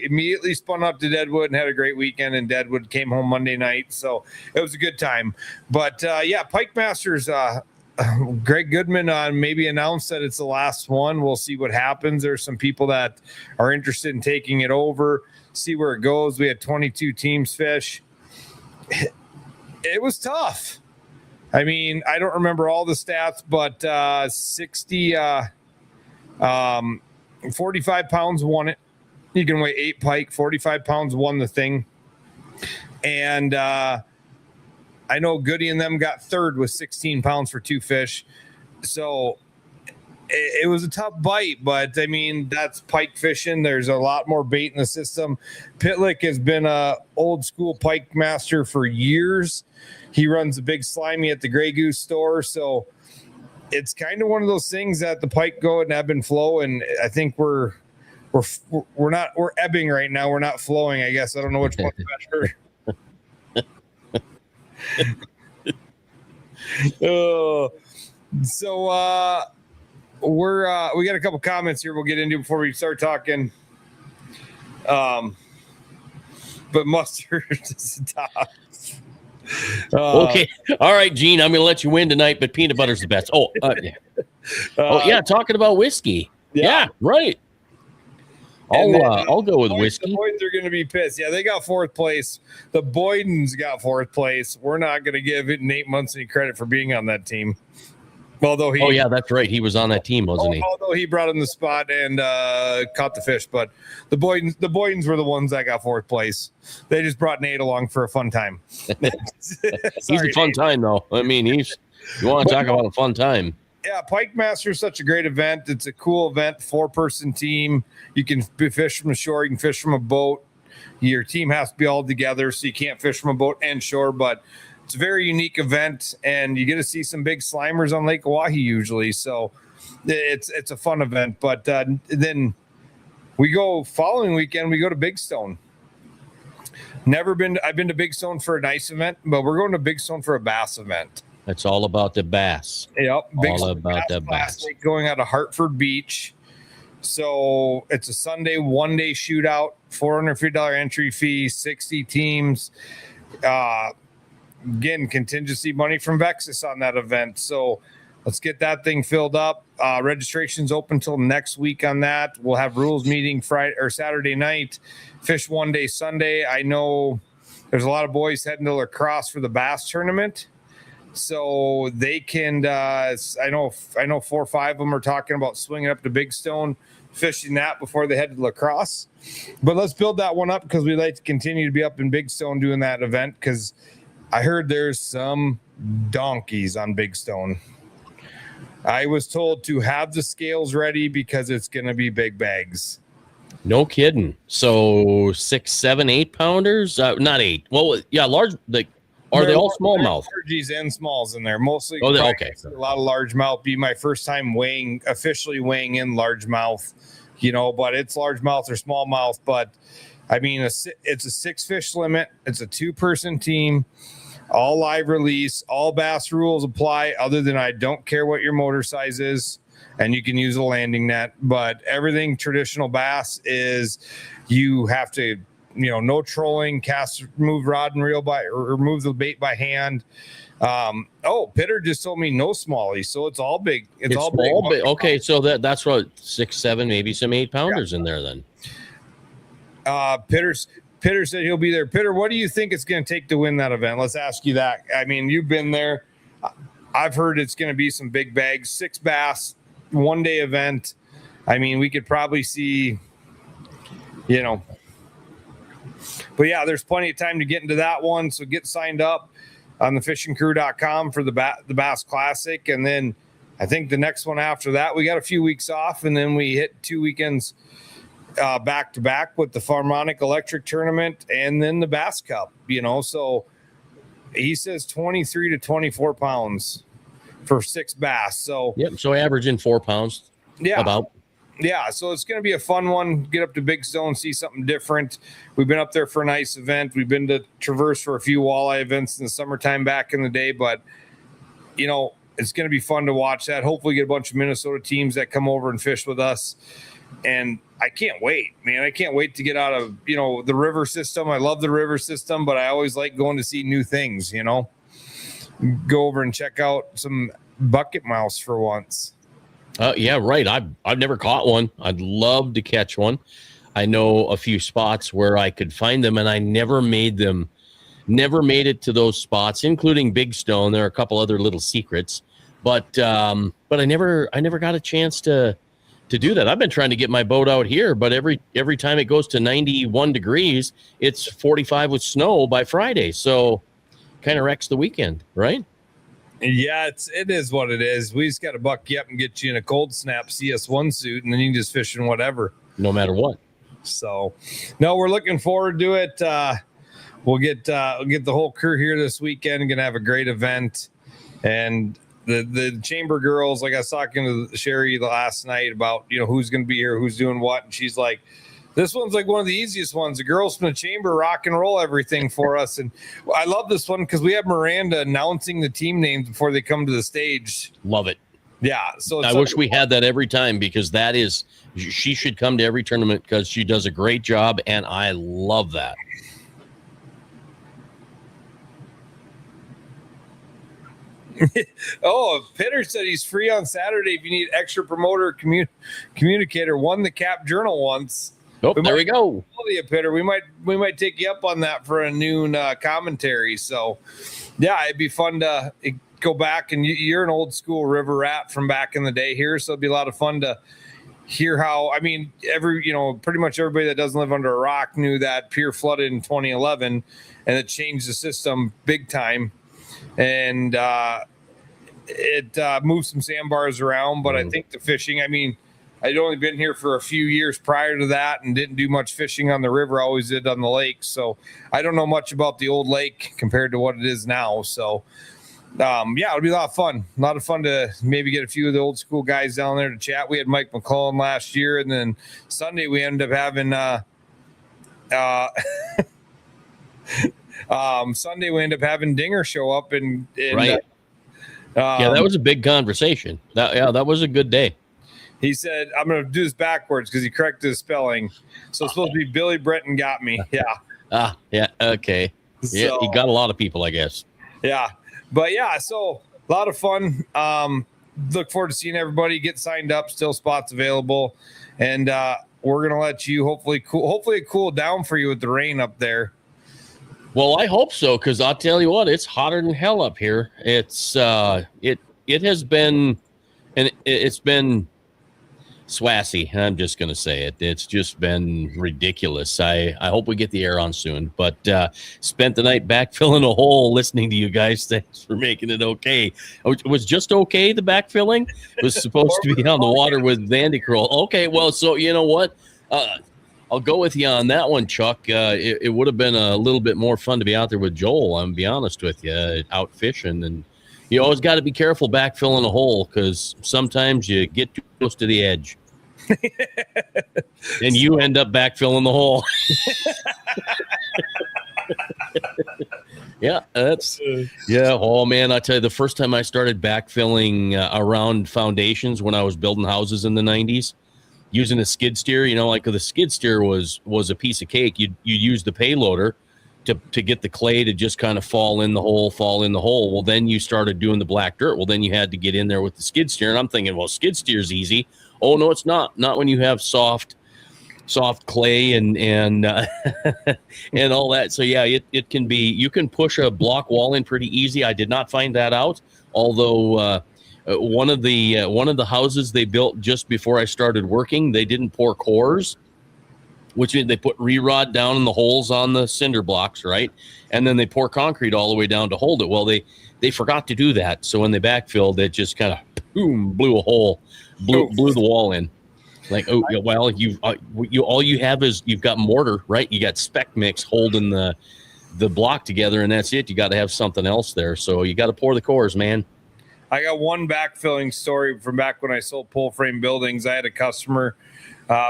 immediately spun up to Deadwood and had a great weekend, and Deadwood came home Monday night. So it was a good time. But Pike Masters, Greg Goodman maybe announced that it's the last one. We'll see what happens. There's some people that are interested in taking it over, see where it goes. We had 22 teams fish. It was tough. I mean, I don't remember all the stats, but 45 pounds won it. You can weigh 8 pike, 45 pounds won the thing. And I know Goody and them got third with 16 pounds for 2 fish. So it was a tough bite, but I mean, that's pike fishing. There's a lot more bait in the system. Pitlick has been a old school pike master for years. He runs a big slimy at the Grey Goose store. So it's kind of one of those things that the pike go and ebb and flow. And I think we're ebbing right now. We're not flowing, I guess. I don't know which one's better. We got a couple comments here we'll get into before we start talking But mustard is the top. Okay. All right, Gene, I'm going to let you win tonight, but peanut butter's the best. Yeah. Talking about whiskey. Yeah, right. I'll go with whiskey. The Boydens are going to be pissed. Yeah, they got 4th place. The Boydens got 4th place. We're not going to give Nate Munson any credit for being on that team. Although that's right. He was on that team, wasn't he? Although he brought in the spot and caught the fish, but the Boydens were the ones that got 4th place. They just brought Nate along for a fun time. He's a fun time, though. I mean, you want to talk about a fun time. Yeah, Pike Master is such a great event. It's a cool event, 4-person team. You can fish from the shore. You can fish from a boat. Your team has to be all together, so you can't fish from a boat and shore, but it's a very unique event, and you get to see some big slimers on Lake Oahe usually. So it's a fun event. But then we go following weekend, we go to Big Stone. I've been to Big Stone for a nice event, but we're going to Big Stone for a bass event. It's all about the bass. Yep. All about the bass. Going out of Hartford Beach. So it's a Sunday, 1-day shootout, $450 entry fee, 60 teams. Again, contingency money from Vexus on that event. So let's get that thing filled up. Registration's open till next week on that. We'll have rules meeting Friday or Saturday night. Fish 1-day Sunday. I know there's a lot of boys heading to La Crosse for the bass tournament. So they can, I know 4 or 5 of them are talking about swinging up to Big Stone, fishing that before they head to La Crosse. But let's build that one up because we'd like to continue to be up in Big Stone doing that event because I heard there's some donkeys on Big Stone. I was told to have the scales ready because it's going to be big bags. No kidding. So 6, 7, 8 pounders? Not 8. Well, yeah, large, like, are they all smallmouth? Largies and smalls in there, mostly. Oh, okay. A lot of largemouth. Be my first time officially weighing in largemouth, but it's largemouth or smallmouth. But I mean, it's a 6-fish limit. It's a 2-person team, all live release, all bass rules apply. Other than I don't care what your motor size is, and you can use a landing net. But everything traditional bass is you have to. No trolling, cast, remove rod and reel or remove the bait by hand. Pitter just told me no smallies, so it's all big. It's all big. Okay, so that's what 6, 7, maybe some 8 pounders in there then. Pitter said he'll be there. Pitter, what do you think it's going to take to win that event? Let's ask you that. I mean, you've been there. I've heard it's going to be some big bags, 6 bass, 1-day event. I mean, we could probably see, But yeah, there's plenty of time to get into that one. So get signed up on thefishingcrew.com for the Bass Classic. And then I think the next one after that, we got a few weeks off, and then we hit 2 weekends back to back with the Farmonic Electric Tournament and then the Bass Cup, So he says 23 to 24 pounds for 6 bass. So yep. So averaging 4 pounds. Yeah. About. Yeah, so it's going to be a fun one. Get up to Big Stone, see something different. We've been up there for a nice event. We've been to Traverse for a few walleye events in the summertime back in the day, but it's going to be fun to watch that. Hopefully get a bunch of Minnesota teams that come over and fish with us. And I can't wait, man. I can't wait to get out of, the river system. I love the river system, but I always like going to see new things, Go over and check out some bucket mouse for once. Yeah, right. I've never caught one. I'd love to catch one. I know a few spots where I could find them, and I never made it to those spots, including Big Stone. There are a couple other little secrets, but I never got a chance to do that. I've been trying to get my boat out here, but every time it goes to 91 degrees, it's 45 with snow by Friday. So kind of wrecks the weekend, right? Yeah, it is what it is. We just got to buck you up and get you in a cold snap CS1 suit, and then you can just fish in whatever. No matter what. So, no, we're looking forward to it. We'll get the whole crew here this weekend. Going to have a great event. And the chamber girls, like I was talking to Sherry last night about, who's going to be here, who's doing what. And she's like, this one's like one of the easiest ones. The girls from the chamber rock and roll everything for us. And I love this one because we have Miranda announcing the team names before they come to the stage. Love it. Yeah. So I wish we had that every time, because she should come to every tournament because she does a great job, and I love that. Oh, Pitter said he's free on Saturday if you need extra promoter communicator. Won the Cap Journal once. Oh, there we go. Pitter, we might take you up on that for a noon commentary. So, yeah, it'd be fun to go back, and you're an old school river rat from back in the day here, so it'd be a lot of fun to hear how. I mean, pretty much everybody that doesn't live under a rock knew that Pierre flooded in 2011, and it changed the system big time. And it moved some sandbars around, but I think the fishing, I mean, I'd only been here for a few years prior to that and didn't do much fishing on the river. I always did on the lake. So I don't know much about the old lake compared to what it is now. So, yeah, it'll be a lot of fun. A lot of fun to maybe get a few of the old school guys down there to chat. We had Mike McClellan last year, and then Sunday we ended up having Sunday we ended up having Dinger show up and right. Yeah, that was a big conversation. That was a good day. He said, I'm going to do this backwards because he corrected his spelling. So it's supposed to be Billy Breton got me. Yeah. Yeah. Okay. Yeah, So, he got a lot of people, I guess. Yeah. But yeah, so a lot of fun. Look forward to seeing everybody get signed up. Still spots available. And we're going to let you hopefully it cool down for you with the rain up there. Well, I hope so, because I'll tell you what, it's hotter than hell up here. It's it has been, and it's been swassy. I'm just gonna say it. It's just been ridiculous. I hope we get the air on soon. But spent the night backfilling a hole, listening to you guys. Thanks for making it okay. It was just okay. The backfilling was supposed to be on the water with Vandy Kroll. Okay, well, so you know what? I'll go with you on that one, Chuck. It would have been a little bit more fun to be out there with Joel. I'm gonna be honest with you, out fishing, and you always got to be careful backfilling a hole because sometimes you get too close to the edge, and you end up backfilling the hole. Yeah, Oh man, I tell you, the first time I started backfilling around foundations when I was building houses in the '90s. Using a skid steer, like the skid steer was a piece of cake. You'd use the payloader to get the clay to just kind of fall in the hole. Well, then you started doing the black dirt. Well, then you had to get in there with the skid steer. And I'm thinking, well, skid steer's easy. Oh, no, it's not. Not when you have soft clay and and all that. So yeah, it can be, you can push a block wall in pretty easy. I did not find that out, although one of the houses they built just before I started working, they didn't pour cores, which means they put re-rod down in the holes on the cinder blocks, right? And then they pour concrete all the way down to hold it. Well, they forgot to do that. So when they backfilled, it just kind of boom, blew a hole, blew the wall in. Like, oh, well, you all you have is you've got mortar, right? You got spec mix holding the block together, and that's it. You got to have something else there. So you got to pour the cores, man. I got one backfilling story from back when I sold pole frame buildings. I had a customer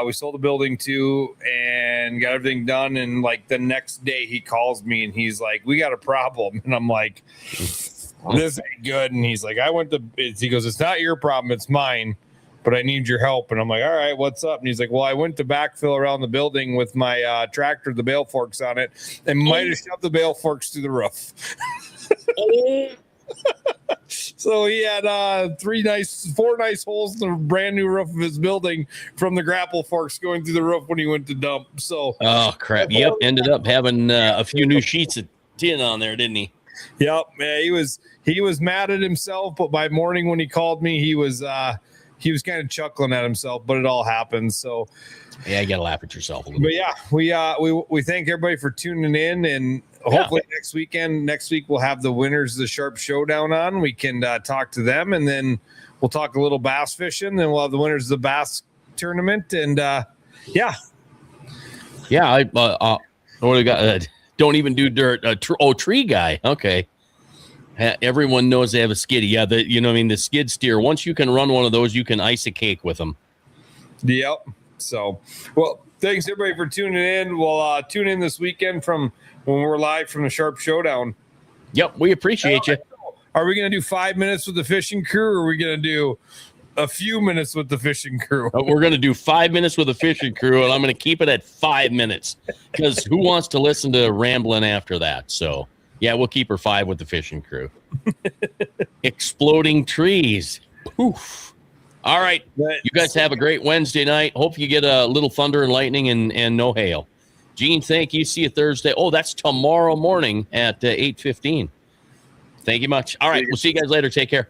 we sold the building to and got everything done. And like the next day he calls me and he's like, we got a problem. And I'm like, this ain't good. And he's like, he goes, it's not your problem. It's mine, but I need your help. And I'm like, all right, what's up? And he's like, well, I went to backfill around the building with my tractor, the bale forks on it, and might have shoved the bale forks through the roof. So he had four nice holes in the brand new roof of his building from the grapple forks going through the roof when he went to dump. So oh crap! Yep, ended up having a few new sheets of tin on there, didn't he? Yep, man, he was mad at himself, but by morning when he called me, he was kind of chuckling at himself. But it all happened. So yeah, you gotta laugh at yourself a little bit. But yeah, we thank everybody for tuning in, and hopefully next week we'll have the winners of the Sharpe Showdown on. We can talk to them, and then we'll talk a little bass fishing. Then we'll have the winners of the bass tournament, and yeah. What do we got? Don't even do dirt. Tree guy. Okay. Everyone knows they have a skiddy. Yeah, the skid steer. Once you can run one of those, you can ice a cake with them. Yep. So, well, thanks everybody for tuning in. We'll tune in this weekend from when we're live from the Sharpe Showdown. Yep, we appreciate you. Are we going to do 5 minutes with the fishing crew, or are we going to do a few minutes with the fishing crew? We're going to do 5 minutes with the fishing crew, and I'm going to keep it at 5 minutes because who wants to listen to rambling after that? So, yeah, we'll keep her 5 with the fishing crew. Exploding trees. Poof. All right. You guys have a great Wednesday night. Hope you get a little thunder and lightning and no hail. Gene, thank you. See you Thursday. Oh, that's tomorrow morning at 8:15. Thank you much. All right. We'll see you guys later. Take care.